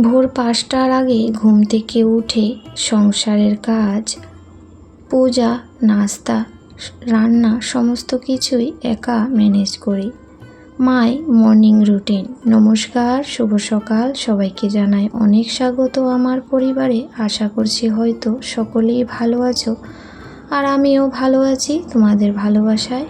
ভোর ৫টার আগে ঘুম থেকে উঠে সংসারের কাজ, পূজা, নাস্তা, রান্না সমস্ত কিছুই একা ম্যানেজ করি। মাই মর্নিং রুটিন। নমস্কার, শুভ সকাল। সবাইকে জানাই অনেক স্বাগত আমার পরিবারে। আশা করছি হয়তো সকলেই ভালো আছো, আর আমিও ভালো আছি তোমাদের ভালোবাসায়।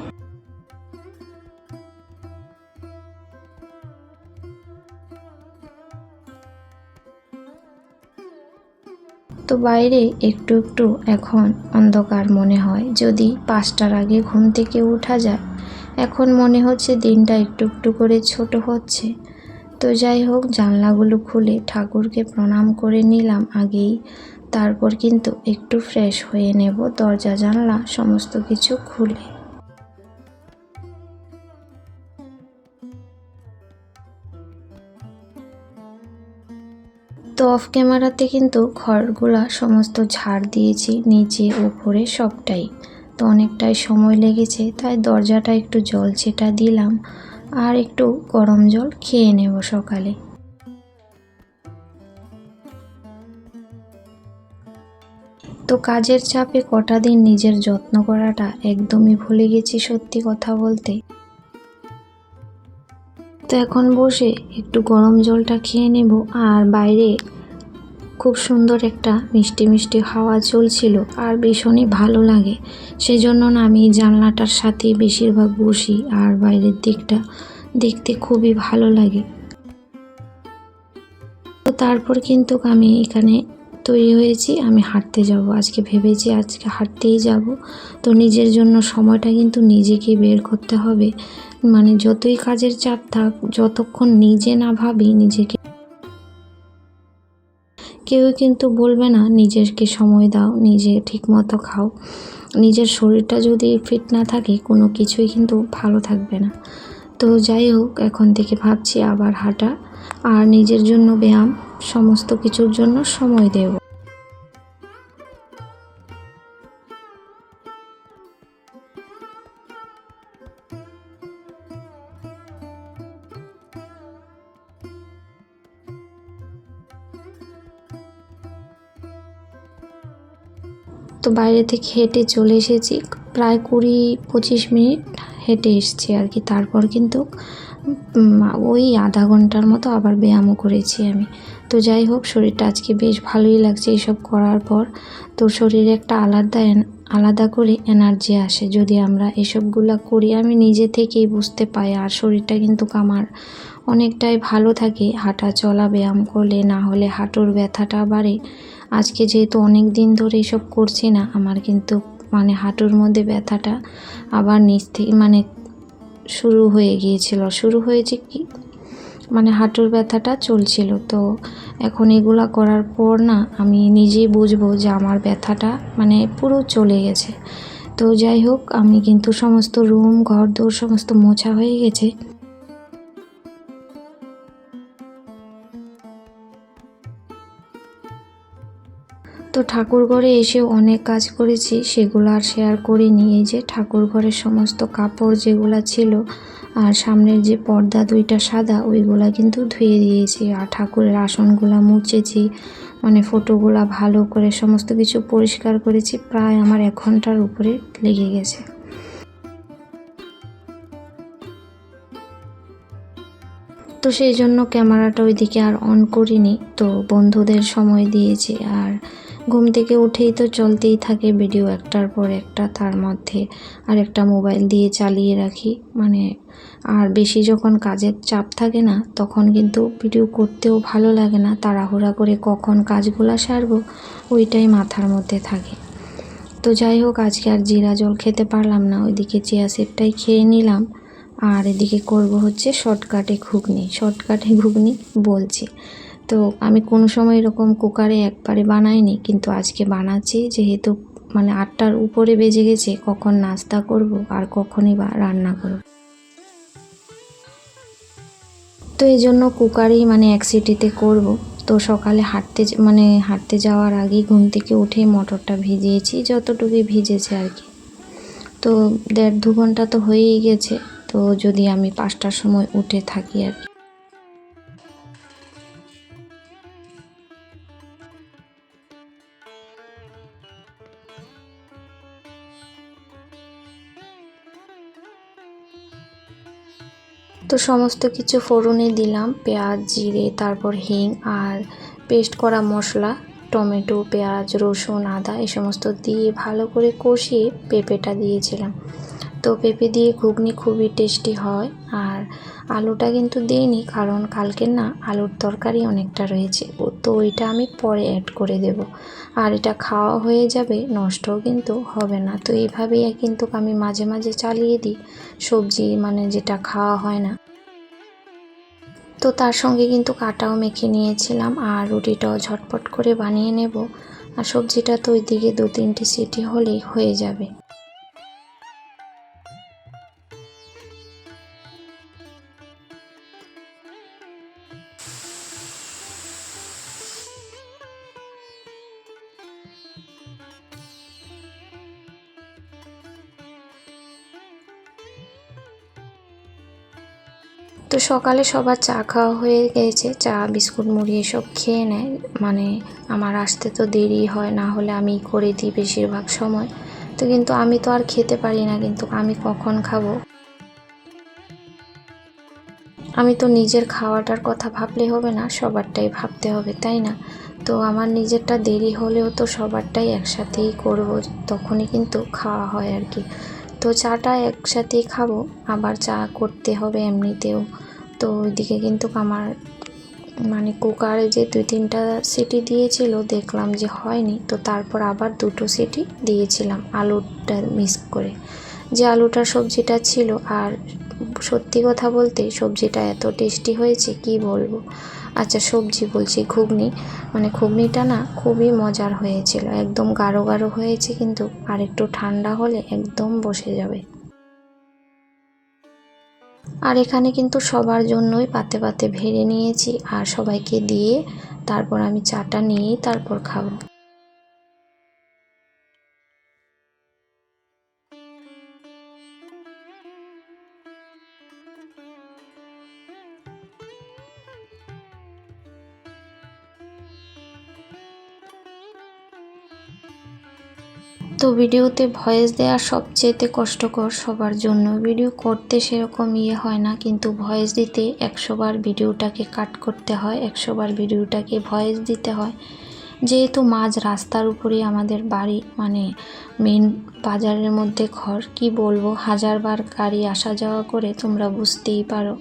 তো বাইরে একটু একটু এখন অন্ধকার মনে হয়, যদি ৫টার আগে ঘুম থেকে ওঠা যায়। এখন মনে হচ্ছে দিনটা একটু একটু করে ছোট হচ্ছে। তো যাই হোক, জানলাগুলো খুলে ঠাকুরকে প্রণাম করে নিলাম আগেই, তারপর কিন্তু একটু ফ্রেশ হয়ে নেব দরজা জানলা সমস্ত কিছু খুলে। তো অফ ক্যামেরাতে কিন্তু ঘরগুলা সমস্ত ঝাড় দিয়েছি, নিচে উপরে সবটাই। তো অনেকটাই সময় লেগেছে, তাই দরজাটা একটু জল ছেটা দিলাম, আর একটু গরম জল খেয়ে নেব সকালে। তো কাজের চাপে কটা দিন নিজের যত্ন করাটা একদমই ভুলে গেছি, সত্যি কথা বলতে। তো এখন বসে একটু গরম জলটা খেয়ে নেব, আর বাইরে খুব সুন্দর একটা মিষ্টি মিষ্টি হাওয়া চলছিল, আর ভীষণই ভালো লাগে। সেই জন্য না আমি জানলাটার সাথে বেশিরভাগ বসি, আর বাইরের দিকটা দেখতে খুবই ভালো লাগে। তো তারপর কিন্তু আমি এখানে তৈরি হয়েছি, আমি হাঁটতে যাব। আজকে ভেবেছি আজকে হাঁটতেই যাব। তো নিজের জন্য সময়টা কিন্তু নিজেকে বের করতে হবে। মানে যতই কাজের চাপ থাক, যতক্ষণ নিজে না ভাবি নিজেকে, কেউ কিন্তু বলবে না নিজেকে সময় দাও, নিজে ঠিকমতো খাও। নিজের শরীরটা যদি ফিট না থাকে, কোনো কিছুই কিন্তু ভালো থাকবে না। তো যাই হোক, এখন থেকে ভাবছি আবার হাঁটা, আর নিজের জন্য ব্যায়াম, সমস্ত কিছুর জন্য সময় দেব। তো বাইরে থেকে হেঁটে চলে এসেছি, প্রায় ২০-২৫ মিনিট হেঁটে এসেছি আর কি। তারপর কিন্তু ওই আধা ঘন্টার মতো আবার ব্যায়ামও করেছি আমি। তো যাই হোক, শরীরটা আজকে বেশ ভালোই লাগছে এইসব করার পর। তো শরীরে একটা আলাদা করে এনার্জি আসে যদি আমরা এসবগুলা করি, আমি নিজে থেকেই বুঝতে পাই। আর শরীরটা কিন্তু আমার অনেকটাই ভালো থাকে হাঁটা চলা ব্যায়াম করলে, না হলে হাঁটুর ব্যথাটা বাড়ে। আজকে যেহেতু অনেক দিন ধরে এসব করছি না, আমার কিন্তু মানে হাঁটুর মধ্যে ব্যথাটা আবার নিচ থেকে মানে শুরু হয়েছে কি, মানে হাঁটুর ব্যথাটা চলছিল। তো এখন এগুলা করার পর না আমি নিজেই বুঝবো যে আমার ব্যথাটা মানে পুরো চলে গেছে। তো যাই হোক, আমি কিন্তু সমস্ত রুম ঘর দোর সমস্ত মোছা হয়ে গেছে। তো ঠাকুর ঘরে এসেও অনেক কাজ করেছি, সেগুলো আর শেয়ার করিনি। এই যে ঠাকুর ঘরের সমস্ত কাপড় যেগুলো ছিল, আর সামনের যে পর্দা দুইটা সাদা, ওইগুলা কিন্তু ধুয়ে দিয়েছি। আর ঠাকুরের আসনগুলা মুছেছি, মানে ফটোগুলা ভালো করে সমস্ত কিছু পরিষ্কার করেছি। প্রায় আমার ১ ঘন্টার উপরে লেগে গেছে। তো সেই জন্য ক্যামেরাটা ওইদিকে আর অন করিনি। তো বন্ধুদের সময় দিয়েছি, আর ঘুম থেকে উঠেই তো চলতেই থাকে ভিডিও একটার পর একটা, তার মধ্যে আর একটা মোবাইল দিয়ে চালিয়ে রাখি। মানে আর বেশি যখন কাজের চাপ থাকে না, তখন কিন্তু ভিডিও করতেও ভালো লাগে না, তাড়াহুড়া করে কখন কাজগুলো সারবো ওইটাই মাথার মধ্যে থাকে। তো যাই হোক, আজকে আর জিরা জল খেতে পারলাম না, ওইদিকে চিয়া সিডটাই খেয়ে নিলাম। আর এদিকে করব হচ্ছে শর্টকাটে ঘুগনি বলছি। তো আমি কোনো সময় এরকম কুকারে একবারে বানাইনি, কিন্তু আজকে বানাচ্ছি, যেহেতু মানে ৮টার উপরে বেজে গেছে, কখন নাস্তা করব আর কখনই বা রান্না করব। তো এই জন্য কুকারেই মানে ১ সিটিতে করব। তো সকালে হাঁটতে যাওয়ার আগেই ঘুম থেকে উঠে মটরটা ভিজিয়েছি, যতটুকুই ভিজেছে আর কি। তো ১.৫-২ ঘন্টা তো হয়েই গেছে, তো যদি আমি ৫টার সময় উঠে থাকি আর কি। তো সমস্ত কিছু ফোড়নে দিলাম, পেঁয়াজ, জিরে, তারপর হিং আর পেস্ট করা মশলা, টমেটো, পেঁয়াজ, রসুন, আদা এই সমস্ত দিয়ে ভালো করে কষিয়ে পেঁপেটা দিয়েছিলাম। তো পেঁপে দিয়ে ঘুগনি খুবই টেস্টি হয়। আর আলুটা কিন্তু দিইনি, কারণ কালকের না আলুর তরকারি অনেকটা রয়েছে, তো ওইটা আমি পরে অ্যাড করে দেব। আর এটা খাওয়া হয়ে যাবে, নষ্টও কিন্তু হবে না। তো এইভাবেই কিন্তু আমি মাঝে মাঝে চালিয়ে দিই সবজি, মানে যেটা খাওয়া হয় না। তো তার সঙ্গে কিন্তু আটাও মেখে নিয়েছিলাম আর রুটিটাও ঝটপট করে বানিয়ে নেব। আর সবজিটা তো ওইদিকে 2-3টে সিটি হলেই হয়ে যাবে। তো সকালে সবার চা খাওয়া হয়ে গেছে, চা বিস্কুট মুড়ি এসব খেয়ে নেয়। মানে আমার আসতে তো দেরি হয়, না হলে আমি করে দিই বেশিরভাগ সময়। তো কিন্তু আমি তো আর খেতে পারি না, কিন্তু আমি কখন খাবো? আমি তো নিজের খাওয়াটার কথা ভাবলে হবে না, সবারটাই ভাবতে হবে, তাই না? তো আমার নিজেরটা দেরি হলেও তো সবারটাই একসাথেই করব, তখনই কিন্তু খাওয়া হয় আর কি। তো চাটা একসাথেই খাবো, আবার চা করতে হবে এমনিতেও। তো ওইদিকে কিন্তু আমার মানে কুকারে যে 2-3টা সিটি দিয়েছিল, দেখলাম যে হয়নি। তো তারপর আবার 2টো সিটি দিয়েছিলাম আলুটা মিক্স করে, যে আলুটার সবজিটা ছিল। আর সত্যি কথা বলতে সবজিটা এত টেস্টি হয়েছে কি বলবো। আচ্ছা সবজি বলছি, ঘুগনি, মানে ঘুগনিটা না খুবই মজার হয়েছিল, একদম গাঢ় গাঢ় হয়েছে, কিন্তু আর একটু ঠান্ডা হলে একদম বসে যাবে। আর এখানে কিন্তু সবার জন্যই পাতে পাতে ভেড়ে নিয়েছি আর সবাইকে দিয়ে তারপর আমি চাটা নিয়েই তারপর খাবো। তো ভিডিওতে ভয়েস দেওয়া সবচেয়েতে কষ্টকর সবার জন্য। ভিডিও করতে সেরকম হয় না, কিন্তু ভয়েস দিতে 100 বার ভিডিওটাকে কাট করতে হয়, 100 বার ভিডিওটাকে ভয়েস দিতে হয়। যেহেতু মাঝ রাস্তার উপরেই আমাদের বাড়ি, মানে মেন বাজারের মধ্যে ঘর, কি বলবো, 1000বার গাড়ি আসা যাওয়া করে, তোমরা বুঝতেই পারো।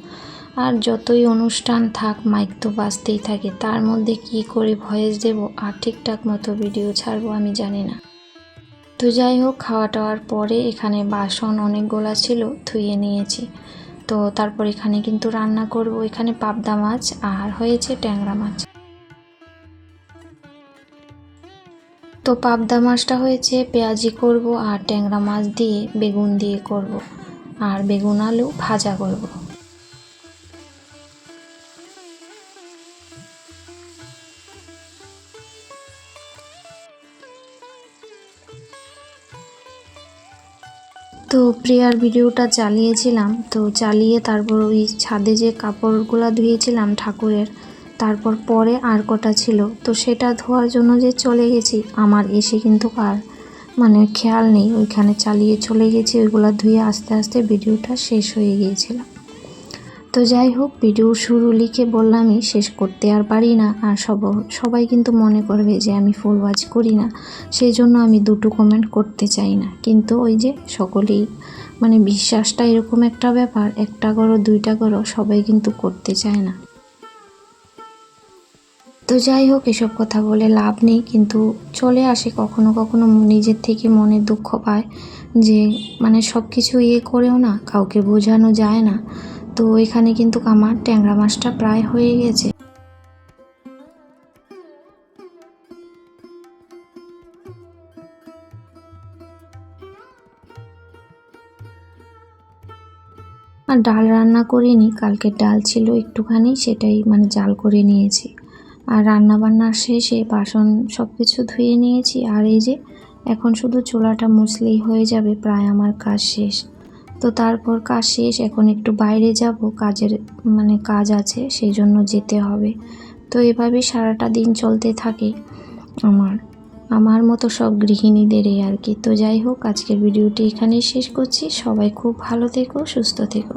আর যতই অনুষ্ঠান থাক, মাইক তো বাজতেই থাকে, তার মধ্যে কি করে ভয়েস দেব আর ঠিকঠাক মতো ভিডিও ছাড়বো আমি জানি না। তো যাই হোক, খাওয়া টাওয়ার পরে এখানে বাসন অনেকগুলো ছিল, ধুয়ে নিয়েছি। তো তারপর এখানে কিন্তু রান্না করব। এখানে পাবদা মাছ আর হয়েছে ট্যাংরা মাছ। তো পাবদা মাছটা হয়েছে পেঁয়াজি করব, আর ট্যাংরা মাছ দিয়ে বেগুন দিয়ে করব, আর বেগুন আলু ভাজা করব। তো প্রিয়ার ভিডিওটা চালিয়েছিলাম, তো চালিয়ে তারপর ওই ছাদে যে কাপড়গুলো ধুয়েছিলাম ঠাকুরের, তারপর পরে আর কটা ছিল, তো সেটা ধোয়ার জন্য যে চলে গেছি, আমার এসে কিন্তু আর মানে খেয়াল নেই, ওইখানে চালিয়ে চলে গেছি, ওইগুলো ধুয়ে আস্তে আস্তে ভিডিওটা শেষ হয়ে গিয়েছিল। তো যাই হোক, ভিডিও শুরু লিখে বললামই, শেষ করতে আর পারি না। আর সবাই কিন্তু মনে করবে যে আমি ফুল ওয়াচ করি না, সেই জন্য আমি 2টো কমেন্ট করতে চাই না। কিন্তু ওই যে সকলেই, মানে বিশ্বাসটা এরকম একটা ব্যাপার, 1টা করো 2টা করো, সবাই কিন্তু করতে চায় না। তো যাই হোক, এসব কথা বলে লাভ নেই, কিন্তু চলে আসে কখনো কখনো, নিজের থেকে মনে দুঃখ পায় যে মানে সব কিছু করেও না কাউকে বোঝানো যায় না। তো এখানে কিন্তু আমার ট্যাংরা মাছটা প্রায় হয়ে গেছে। আর ডাল রান্না করিনি, কালকের ডাল ছিল একটুখানি, সেটাই মানে জাল করে নিয়েছি। আর রান্না বান্নার শেষে বাসন সব কিছু ধুয়ে নিয়েছি। আর এই যে এখন শুধু চুলাটা মুছলেই হয়ে যাবে, প্রায় আমার কাজ শেষ। তো তারপর কাজ শেষ, এখন একটু বাইরে যাব, কাজের মানে কাজ আছে, সেই জন্য যেতে হবে। তো এভাবেই সারাটা দিন চলতে থাকে আমার মতো সব গৃহিণীদেরই আর কি। তো যাই হোক, আজকের ভিডিওটি এখানেই শেষ করছি। সবাই খুব ভালো থেকো, সুস্থ থেকো।